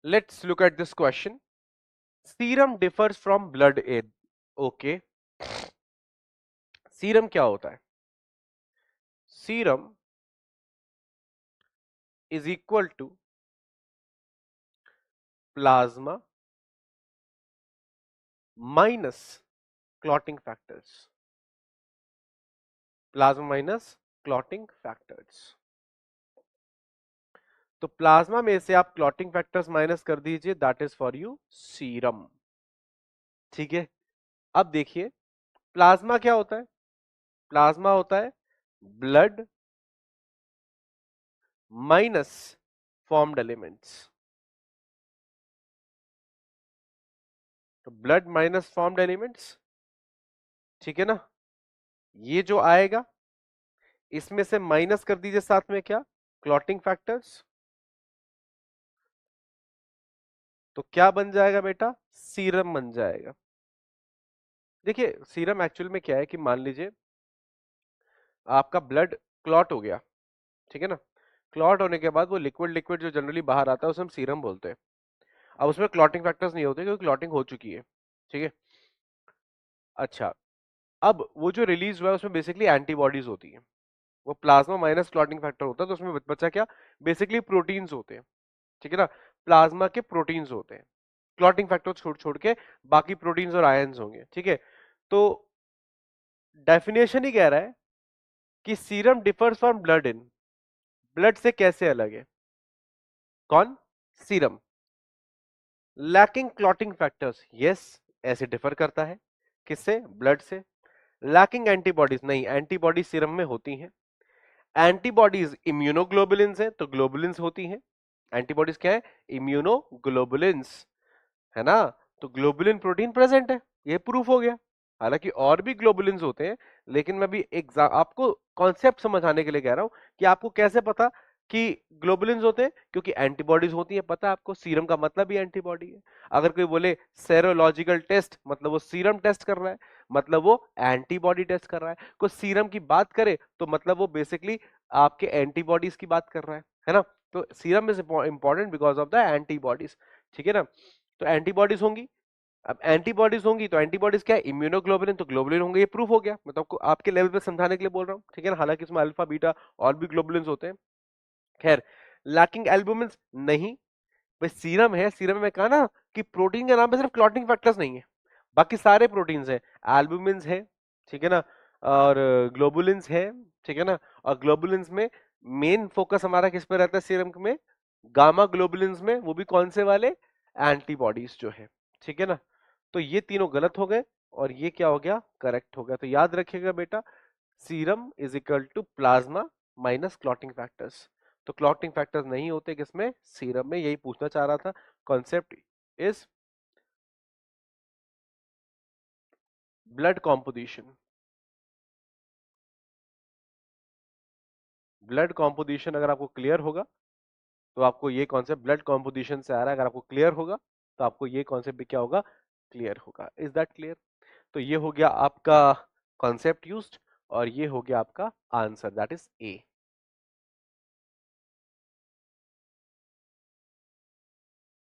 Let's look at this question. Serum differs from blood in. Okay. Serum क्या होता है? Serum is equal to plasma minus clotting factors. Plasma minus clotting factors. तो plasma में से आप clotting factors minus कर दीजिए, that is for you serum. ठीक है. अब देखिए प्लाज्मा क्या होता है? प्लाज्मा होता है ब्लड माइनस फॉर्म्ड एलिमेंट्स. तो ब्लड माइनस फॉर्म्ड एलिमेंट्स, ठीक है ना. ये जो आएगा इसमें से माइनस कर दीजिए साथ में क्या, क्लॉटिंग फैक्टर्स. तो क्या बन जाएगा बेटा? सीरम बन जाएगा. देखिए सीरम एक्चुअल में क्या है कि मान लीजिए आपका ब्लड क्लॉट हो गया, ठीक है ना. क्लॉट होने के बाद वो लिक्विड लिक्विड जो जनरली बाहर आता है उसे हम सीरम बोलते हैं. अब उसमें क्लॉटिंग फैक्टर्स नहीं होते क्योंकि क्लॉटिंग हो चुकी है. ठीक है. अच्छा, अब वो जो रिलीज हुआ है उसमें बेसिकली एंटीबॉडीज होती है. वो प्लाज्मा माइनस क्लॉटिंग फैक्टर होता है, तो उसमें बचा क्या, बेसिकली प्रोटीन्स होते हैं. ठीक है ना. प्लाज्मा के प्रोटीन्स होते हैं, क्लॉटिंग फैक्टर छोड़ छोड़ के बाकी प्रोटीन्स और आयंस होंगे. ठीक है. तो डेफिनेशन ही कह रहा है कि serum differs from blood in. Blood से कैसे अलग है? कौन? Serum. Lacking clotting factors, yes, ऐसे डिफर करता है. किससे? ब्लड से. लैकिंग एंटीबॉडीज, नहीं, एंटीबॉडी सीरम में होती हैं. एंटीबॉडीज इम्यूनोग्लोबुलिन्स है तो ग्लोबुलिन्स होती हैं. एंटीबॉडीज क्या है? इम्यूनोग्लोबुलिन्स, है ना. तो ग्लोबुलिन प्रोटीन प्रेजेंट है, ये प्रूफ हो गया. हालांकि और भी ग्लोबुलिन्स होते हैं, लेकिन मैं भी आपको कॉन्सेप्ट समझाने के लिए कह रहा हूं कि आपको कैसे पता कि ग्लोबुलिन्स होते हैं, क्योंकि एंटीबॉडीज होती है. पता है आपको, सीरम का मतलब ही एंटीबॉडी है. अगर कोई बोले सेरोलॉजिकल टेस्ट, मतलब वो सीरम टेस्ट कर रहा है, मतलब वो एंटीबॉडी टेस्ट कर रहा है. कोई सीरम की बात करे तो मतलब वो बेसिकली आपके एंटीबॉडीज की बात कर रहा है ना. तो serum is important because of the antibodies. ठीक है ना. तो एंटीबॉडीज होंगी. अब एंटीबॉडीज होंगी तो एंटीबॉडीज क्या है? इम्यूनोग्लोबुलिन, तो ग्लोबुलिन होंगे. ये प्रूफ हो गया, मतलब आपको आपके लेवल पे समझाने के लिए बोल रहा हूँ. ठीक है ना. हालांकि इसमें अल्फा बीटा और भी ग्लोबुलिन होते हैं. खैर, लैकिंग एल्बुमिन नहीं. भाई सीरम है, सीरम में कहा ना कि प्रोटीन के नाम पे सिर्फ क्लॉटिंग फैक्टर्स नहीं है, बाकी सारे प्रोटीन्स है. एल्बुमिन है, ठीक है ना, और ग्लोबुलिन्स है. ठीक है ना. और ग्लोबुलिन्स में मेन फोकस हमारा किस पे रहता है सीरम में? गामा ग्लोबुलिन्स में. वो भी कौन से वाले? एंटीबॉडीज जो है. ठीक है ना. तो ये तीनों गलत हो गए और ये क्या हो गया? करेक्ट हो गया. तो याद रखिएगा बेटा, serum is equal to plasma minus clotting factors. तो क्लॉटिंग फैक्टर्स नहीं होते किसमें? सीरम में. यही पूछना चाह रहा था. Concept is blood composition. Blood composition अगर आपको क्लियर होगा तो आपको ये कॉन्सेप्ट ब्लड कॉम्पोजिशन से आ रहा है, अगर आपको क्लियर होगा तो आपको ये कॉन्सेप्ट भी क्या होगा? क्लियर होगा. Is that clear? तो ये हो गया आपका कॉन्सेप्ट यूज्ड और ये हो गया आपका आंसर, दैट इज ए.